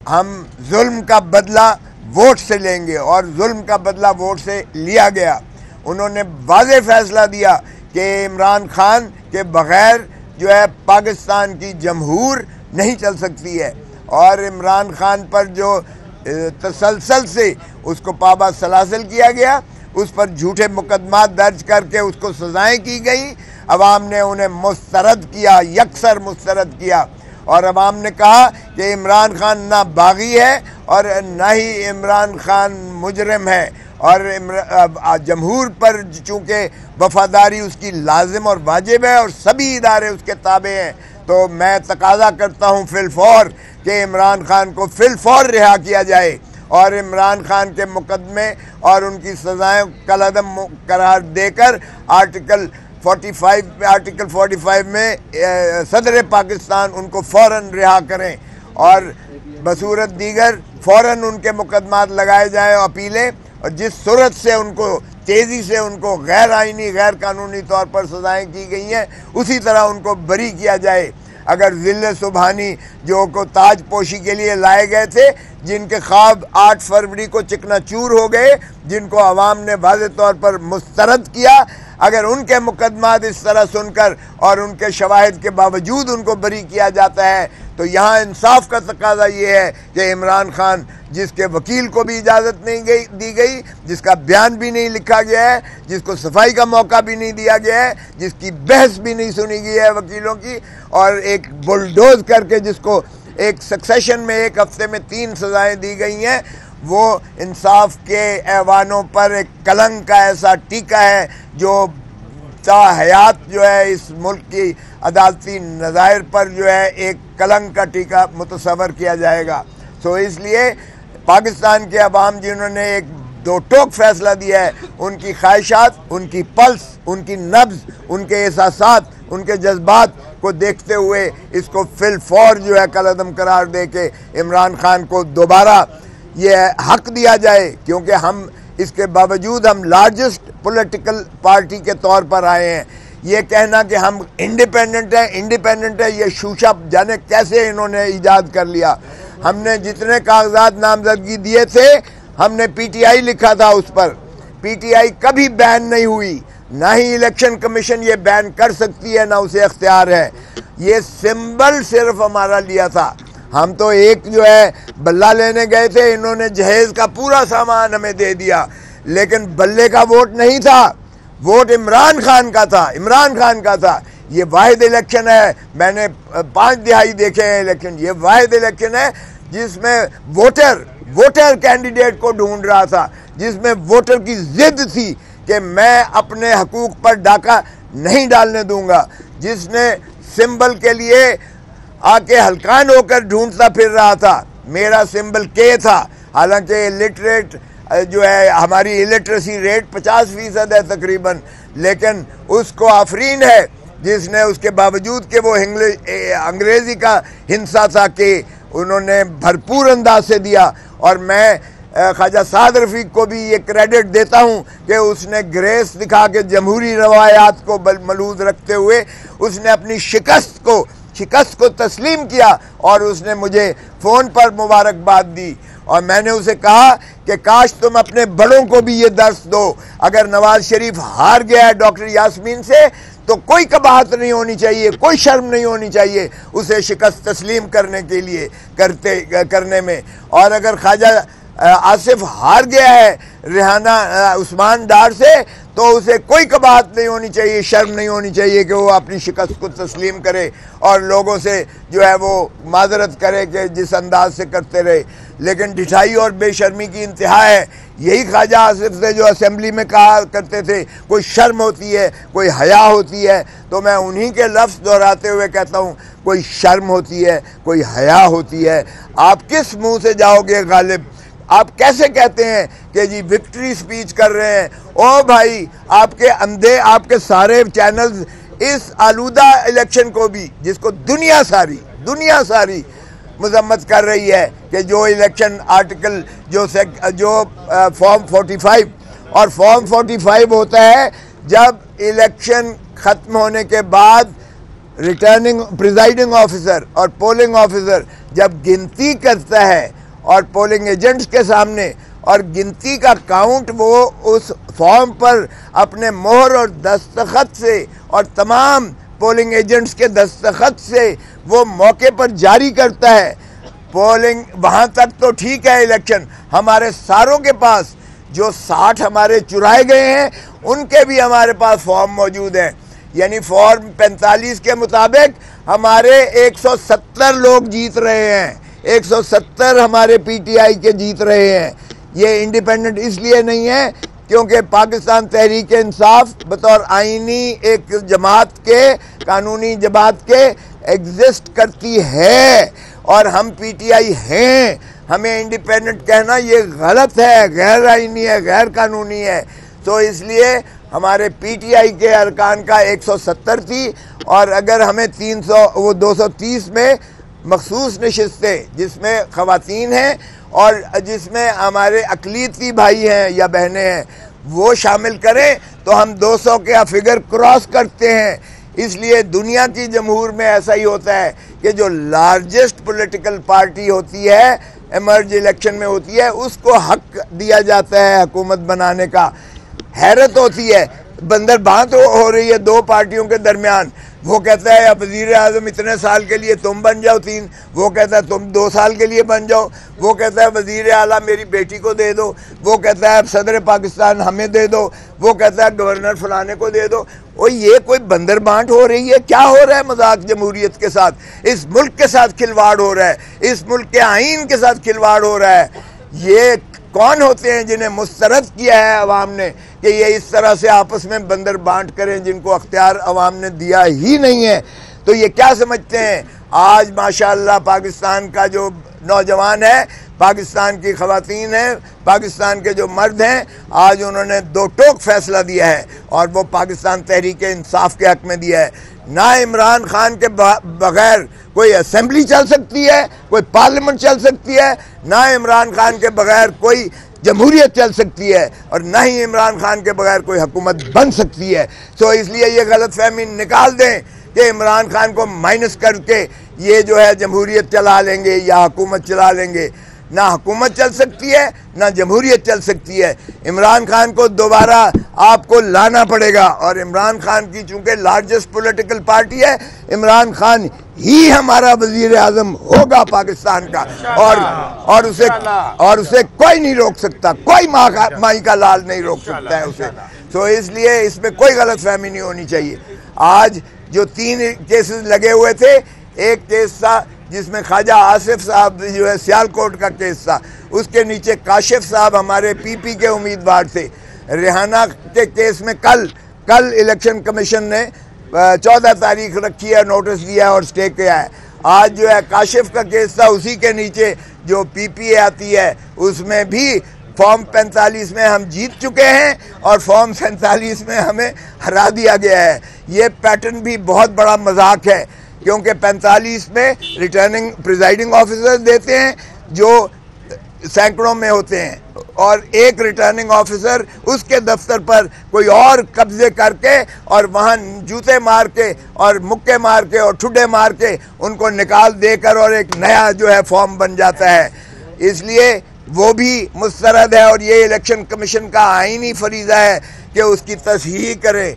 ہم ظلم کا بدلہ ووٹ سے لیں گے، اور ظلم کا بدلہ ووٹ سے لیا گیا۔ انہوں نے واضح فیصلہ دیا کہ عمران خان کے بغیر جو ہے پاکستان کی جمہور نہیں چل سکتی ہے، اور عمران خان پر جو تسلسل سے اس کو پابند سلاسل کیا گیا، اس پر جھوٹے مقدمات درج کر کے اس کو سزائیں کی گئیں، عوام نے انہیں مسترد کیا، یکسر مسترد کیا، اور عوام نے کہا کہ عمران خان نہ باغی ہے اور نہ ہی عمران خان مجرم ہے، اور جمہور پر چونکہ وفاداری اس کی لازم اور واجب ہے اور سبھی ادارے اس کے تابع ہیں، تو میں تقاضا کرتا ہوں فی الفور کہ عمران خان کو فی الفور رہا کیا جائے، اور عمران خان کے مقدمے اور ان کی سزائیں کالعدم قرار دے کر آرٹیکل 45 میں صدر پاکستان ان کو فوراً رہا کریں، اور بصورت دیگر فوراً ان کے مقدمات لگائے جائیں، اپیلیں، اور جس صورت سے ان کو تیزی سے ان کو غیر آئینی غیر قانونی طور پر سزائیں کی گئی ہیں اسی طرح ان کو بری کیا جائے۔ اگر ذل سبحانی جو کو تاج پوشی کے لیے لائے گئے تھے، جن کے خواب 8 فروری کو چکنا چور ہو گئے، جن کو عوام نے واضح طور پر مسترد کیا، اگر ان کے مقدمات اس طرح سن کر اور ان کے شواہد کے باوجود ان کو بری کیا جاتا ہے، تو یہاں انصاف کا تقاضا یہ ہے کہ عمران خان، جس کے وکیل کو بھی اجازت نہیں دی گئی، جس کا بیان بھی نہیں لکھا گیا ہے، جس کو صفائی کا موقع بھی نہیں دیا گیا ہے، جس کی بحث بھی نہیں سنی گئی ہے وکیلوں کی، اور ایک بلڈوز کر کے جس کو ایک سکسیشن میں 1 ہفتے میں 3 سزائیں دی گئی ہیں، وہ انصاف کے ایوانوں پر ایک کلنک کا ایسا ٹیکا ہے جو تا حیات جو ہے اس ملک کی عدالتی نظائر پر جو ہے ایک کلنک کا ٹیکا متصور کیا جائے گا۔ سو اس لیے پاکستان کے عوام جنہوں نے ایک دو ٹوک فیصلہ دیا ہے، ان کی خواہشات، ان کی پلس، ان کی نبض، ان کے احساسات، ان کے جذبات کو دیکھتے ہوئے اس کو فی الفور جو ہے کالعدم قرار دے کے عمران خان کو دوبارہ یہ حق دیا جائے، کیونکہ ہم اس کے باوجود ہم لارجسٹ پولیٹیکل پارٹی کے طور پر آئے ہیں۔ یہ کہنا کہ ہم انڈیپینڈنٹ ہے، یہ شوشہ جانے کیسے انہوں نے ایجاد کر لیا۔ ہم نے جتنے کاغذات نامزدگی دیے تھے، ہم نے پی ٹی آئی لکھا تھا اس پر، پی ٹی آئی کبھی بین نہیں ہوئی، نہ ہی الیکشن کمیشن یہ بین کر سکتی ہے، نہ اسے اختیار ہے۔ یہ سمبل صرف ہمارا لیا تھا، ہم تو ایک جو ہے بلہ لینے گئے تھے، انہوں نے جہیز کا پورا سامان ہمیں دے دیا، لیکن بلے کا ووٹ نہیں تھا، ووٹ عمران خان کا تھا، عمران خان کا تھا۔ یہ واحد الیکشن ہے، میں نے 5 دہائی دیکھے ہیں الیکشن، یہ واحد الیکشن ہے جس میں ووٹر کینڈیڈیٹ کو ڈھونڈ رہا تھا، جس میں ووٹر کی ضد تھی کہ میں اپنے حقوق پر ڈاکہ نہیں ڈالنے دوں گا، جس نے سمبل کے لیے آ کے ہلکان ہو کر ڈھونڈتا پھر رہا تھا۔ میرا سمبل کے تھا، حالانکہ الٹریٹ جو ہے ہماری الٹریسی ریٹ 50% ہے تقریباً، لیکن اس کو آفرین ہے جس نے اس کے باوجود کہ وہ انگریزی کا ہنسا تھا کہ انہوں نے بھرپور انداز سے دیا، اور میں خواجہ سعد رفیق کو بھی یہ کریڈٹ دیتا ہوں کہ اس نے گریس دکھا کے جمہوری روایات کو ملحوظ رکھتے ہوئے اس نے اپنی شکست کو تسلیم کیا، اور اس نے مجھے فون پر مبارکباد دی، اور میں نے اسے کہا کہ کاش تم اپنے بڑوں کو بھی یہ درس دو۔ اگر نواز شریف ہار گیا ہے ڈاکٹر یاسمین سے تو کوئی قباحت نہیں ہونی چاہیے، کوئی شرم نہیں ہونی چاہیے اسے شکست تسلیم کرنے میں، اور اگر خواجہ آصف ہار گیا ہے ریحانہ عثمان ڈار سے تو اسے کوئی قباحت نہیں ہونی چاہیے، شرم نہیں ہونی چاہیے کہ وہ اپنی شکست کو تسلیم کرے اور لوگوں سے جو ہے وہ معذرت کرے کہ جس انداز سے کرتے رہے۔ لیکن ڈھٹائی اور بے شرمی کی انتہا ہے۔ یہی خواجہ آصف سے جو اسمبلی میں کہا کرتے تھے کوئی شرم ہوتی ہے، کوئی حیا ہوتی ہے، تو میں انہی کے لفظ دہراتے ہوئے کہتا ہوں کوئی شرم ہوتی ہے، کوئی حیا ہوتی ہے۔ آپ کس منہ سے جاؤ گے غالب؟ آپ کیسے کہتے ہیں کہ جی وکٹری سپیچ کر رہے ہیں؟ او بھائی، آپ کے اندھے، آپ کے سارے چینلز اس آلودہ الیکشن کو بھی، جس کو دنیا ساری مذمت کر رہی ہے کہ جو الیکشن آرٹیکل جو فارم 45 اور فارم 45 ہوتا ہے جب الیکشن ختم ہونے کے بعد ریٹرننگ پریزائڈنگ آفیسر اور پولنگ آفیسر جب گنتی کرتا ہے اور پولنگ ایجنٹس کے سامنے، اور گنتی کا کاؤنٹ وہ اس فارم پر اپنے مہر اور دستخط سے اور تمام پولنگ ایجنٹس کے دستخط سے وہ موقع پر جاری کرتا ہے، پولنگ وہاں تک تو ٹھیک ہے الیکشن، ہمارے ساروں کے پاس جو 60 ہمارے چرائے گئے ہیں ان کے بھی ہمارے پاس فارم موجود ہیں، یعنی فارم 45 کے مطابق ہمارے 170 لوگ جیت رہے ہیں، 170 ہمارے پی ٹی آئی کے جیت رہے ہیں۔ یہ انڈیپینڈنٹ اس لیے نہیں ہے کیونکہ پاکستان تحریک انصاف بطور آئینی ایک جماعت کے، قانونی جماعت کے ایگزسٹ کرتی ہے، اور ہم پی ٹی آئی ہیں، ہمیں انڈیپینڈنٹ کہنا یہ غلط ہے، غیر آئینی ہے، غیر قانونی ہے۔ تو اس لیے ہمارے پی ٹی آئی کے ارکان کا 170 تھی، اور اگر ہمیں 230 میں مخصوص نشستیں جس میں خواتین ہیں اور جس میں ہمارے اقلیتی بھائی ہیں یا بہنیں ہیں وہ شامل کریں تو ہم 200 کا فگر کراس کرتے ہیں۔ اس لیے دنیا کی جمہور میں ایسا ہی ہوتا ہے کہ جو لارجسٹ پولیٹیکل پارٹی ہوتی ہے، ایمرج الیکشن میں ہوتی ہے، اس کو حق دیا جاتا ہے حکومت بنانے کا۔ حیرت ہوتی ہے، بندر بانٹ ہو رہی ہے دو پارٹیوں کے درمیان، وہ کہتا ہے اب وزیر اعظم اتنے سال کے لیے تم بن جاؤ 3، وہ کہتا ہے تم 2 سال کے لیے بن جاؤ، وہ کہتا ہے وزیر اعلیٰ میری بیٹی کو دے دو، وہ کہتا ہے اب صدر پاکستان ہمیں دے دو، وہ کہتا ہے گورنر فلانے کو دے دو۔ وہ یہ کوئی بندر بانٹ ہو رہی ہے؟ کیا ہو رہا ہے مذاق جمہوریت کے ساتھ؟ اس ملک کے ساتھ کھلواڑ ہو رہا ہے، اس ملک کے آئین کے ساتھ کھلواڑ ہو رہا ہے۔ یہ کون ہوتے ہیں جنہیں مسترد کیا ہے عوام نے کہ یہ اس طرح سے آپس میں بندر بانٹ کریں، جن کو اختیار عوام نے دیا ہی نہیں ہے؟ تو یہ کیا سمجھتے ہیں؟ آج ماشاءاللہ پاکستان کا جو نوجوان ہے، پاکستان کی خواتین ہیں، پاکستان کے جو مرد ہیں، آج انہوں نے 2 ٹوک فیصلہ دیا ہے، اور وہ پاکستان تحریک انصاف کے حق میں دیا ہے۔ نہ عمران خان کے بغیر کوئی اسمبلی چل سکتی ہے، کوئی پارلیمنٹ چل سکتی ہے، نہ عمران خان کے بغیر کوئی جمہوریت چل سکتی ہے، اور نہ ہی عمران خان کے بغیر کوئی حکومت بن سکتی ہے۔ تو اس لیے یہ غلط فہمی نکال دیں کہ عمران خان کو مائنس کر کے یہ جو ہے جمہوریت چلا لیں گے یا حکومت چلا لیں گے۔ نہ حکومت چل سکتی ہے، نہ جمہوریت چل سکتی ہے۔ عمران خان کو دوبارہ آپ کو لانا پڑے گا، اور عمران خان کی چونکہ لارجسٹ پولیٹیکل پارٹی ہے، عمران خان ہی ہمارا وزیر اعظم ہوگا پاکستان کا، اور اسے کوئی نہیں روک سکتا، کوئی مائی کا لال نہیں روک سکتا ہے اسے۔ تو اس لیے اس میں کوئی غلط فہمی نہیں ہونی چاہیے۔ آج جو 3 کیسز لگے ہوئے تھے، ایک کیس تھا جس میں خواجہ آصف صاحب جو ہے سیالکوٹ کا کیس تھا، اس کے نیچے کاشف صاحب ہمارے پی پی کے امیدوار تھے۔ ریحانہ کے کیس میں کل الیکشن کمیشن نے 14 تاریخ رکھی ہے، نوٹس دیا ہے اور سٹے کیا ہے۔ آج جو ہے کاشف کا کیس تھا، اسی کے نیچے جو پی پی اے آتی ہے اس میں بھی فارم 45 میں ہم جیت چکے ہیں، اور فارم 47 میں ہمیں ہرا دیا گیا ہے۔ یہ پیٹرن بھی بہت بڑا مذاق ہے، کیونکہ 45 میں ریٹرننگ پریزائڈنگ آفیسر دیتے ہیں جو سینکڑوں میں ہوتے ہیں، اور ایک ریٹرننگ آفیسر اس کے دفتر پر کوئی اور قبضے کر کے اور وہاں جوتے مار کے اور مکے مار کے اور ٹھڈے مار کے ان کو نکال دے کر اور ایک نیا جو ہے فارم بن جاتا ہے۔ اس لیے وہ بھی مسترد ہے، اور یہ الیکشن کمیشن کا آئینی فریضہ ہے کہ اس کی تصحیح کرے۔